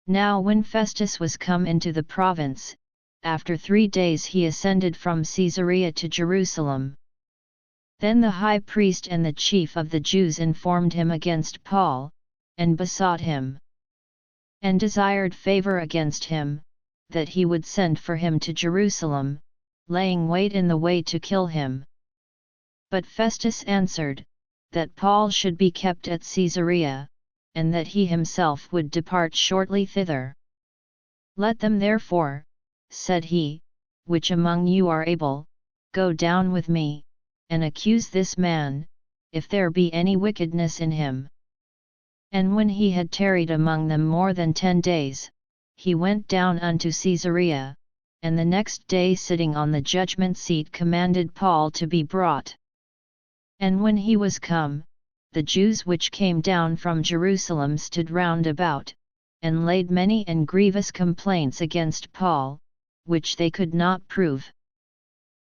Now when Festus was come into the province, after 3 days he ascended from Caesarea to Jerusalem. Then the high priest and the chief of the Jews informed him against Paul, and besought him, and desired favor against him, that he would send for him to Jerusalem, laying wait in the way to kill him. But Festus answered, that Paul should be kept at Caesarea, and that he himself would depart shortly thither. Let them therefore, said he, which among you are able, go down with me, and accuse this man, if there be any wickedness in him. And when he had tarried among them more than 10 days, he went down unto Caesarea, and the next day sitting on the judgment seat commanded Paul to be brought. And when he was come, the Jews which came down from Jerusalem stood round about, and laid many and grievous complaints against Paul, which they could not prove.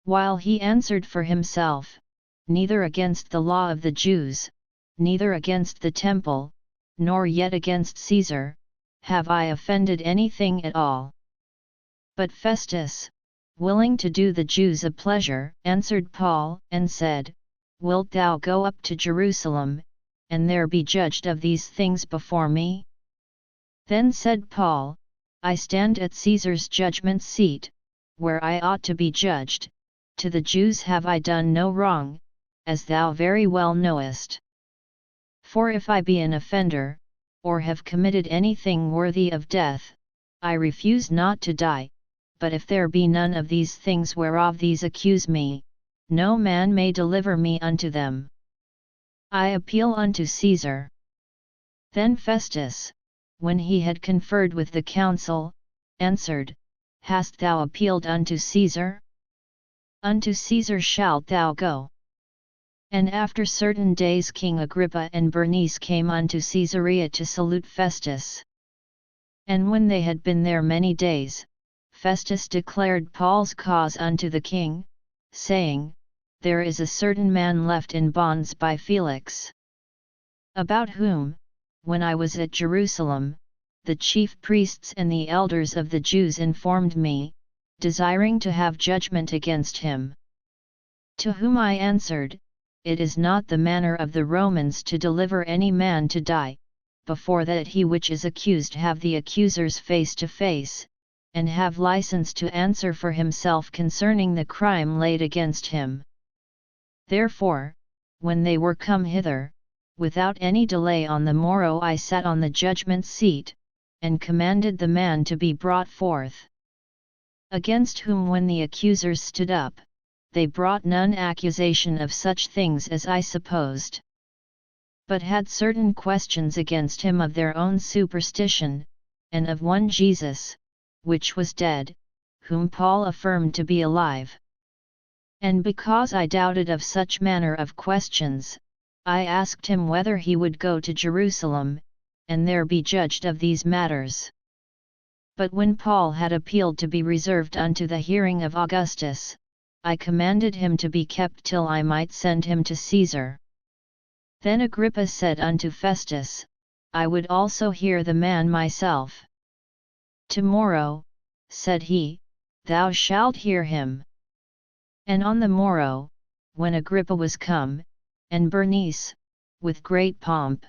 While he answered for himself, neither against the law of the Jews, neither against the temple, nor yet against Caesar, have I offended anything at all. But Festus, willing to do the Jews a pleasure, answered Paul, and said, Wilt thou go up to Jerusalem, and there be judged of these things before me? Then said Paul, I stand at Caesar's judgment seat, where I ought to be judged. To the Jews have I done no wrong, as thou very well knowest. For if I be an offender, or have committed anything worthy of death, I refuse not to die, but if there be none of these things whereof these accuse me, no man may deliver me unto them. I appeal unto Caesar. Then Festus, when he had conferred with the council, answered, Hast thou appealed unto Caesar? Unto Caesar shalt thou go. And after certain days King Agrippa and Bernice came unto Caesarea to salute Festus. And when they had been there many days, Festus declared Paul's cause unto the king, saying, There is a certain man left in bonds by Felix, about whom, when I was at Jerusalem, the chief priests and the elders of the Jews informed me, desiring to have judgment against him. To whom I answered, It is not the manner of the Romans to deliver any man to die, before that he which is accused have the accusers face to face, and have license to answer for himself concerning the crime laid against him. Therefore, when they were come hither, without any delay on the morrow I sat on the judgment seat, and commanded the man to be brought forth. Against whom when the accusers stood up, they brought none accusation of such things as I supposed, but had certain questions against him of their own superstition, and of one Jesus, which was dead, whom Paul affirmed to be alive. And because I doubted of such manner of questions, I asked him whether he would go to Jerusalem, and there be judged of these matters. But when Paul had appealed to be reserved unto the hearing of Augustus, I commanded him to be kept till I might send him to Caesar. Then Agrippa said unto Festus, I would also hear the man myself. Tomorrow, said he, thou shalt hear him. And on the morrow, when Agrippa was come, and Bernice, with great pomp,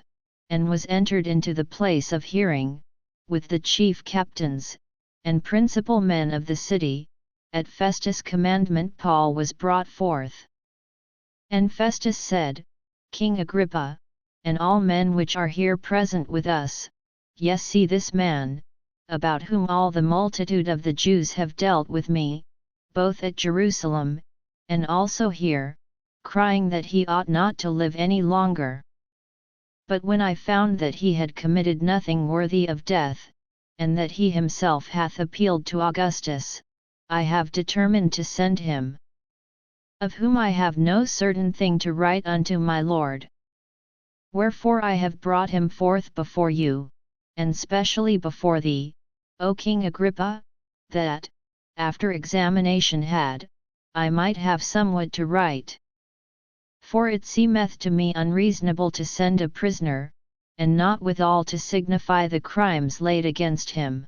and was entered into the place of hearing, with the chief captains, and principal men of the city, at Festus' commandment Paul was brought forth. And Festus said, King Agrippa, and all men which are here present with us, yes, see this man, about whom all the multitude of the Jews have dealt with me, both at Jerusalem, and also here, crying that he ought not to live any longer. But when I found that he had committed nothing worthy of death, and that he himself hath appealed to Augustus, I have determined to send him, of whom I have no certain thing to write unto my Lord. Wherefore I have brought him forth before you, and specially before thee, O King Agrippa, that, after examination had, I might have somewhat to write. For it seemeth to me unreasonable to send a prisoner, and not withal to signify the crimes laid against him.